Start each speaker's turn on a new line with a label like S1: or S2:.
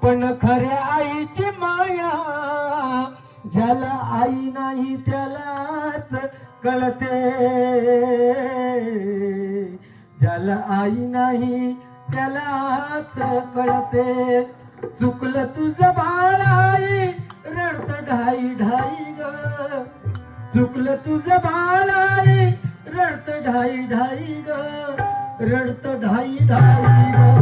S1: पण खऱ्या आईची माया ज्याला आई नाही त्यालाच कळते, ज्याला आई नाही त्यालाच कळते. चुकलं तुझं बाळ आई रडत ढाई ढाई ग, चुकलं तुझं बाळ आई रडत ढाई ढाई ग, रडत ढाई ढाई ग.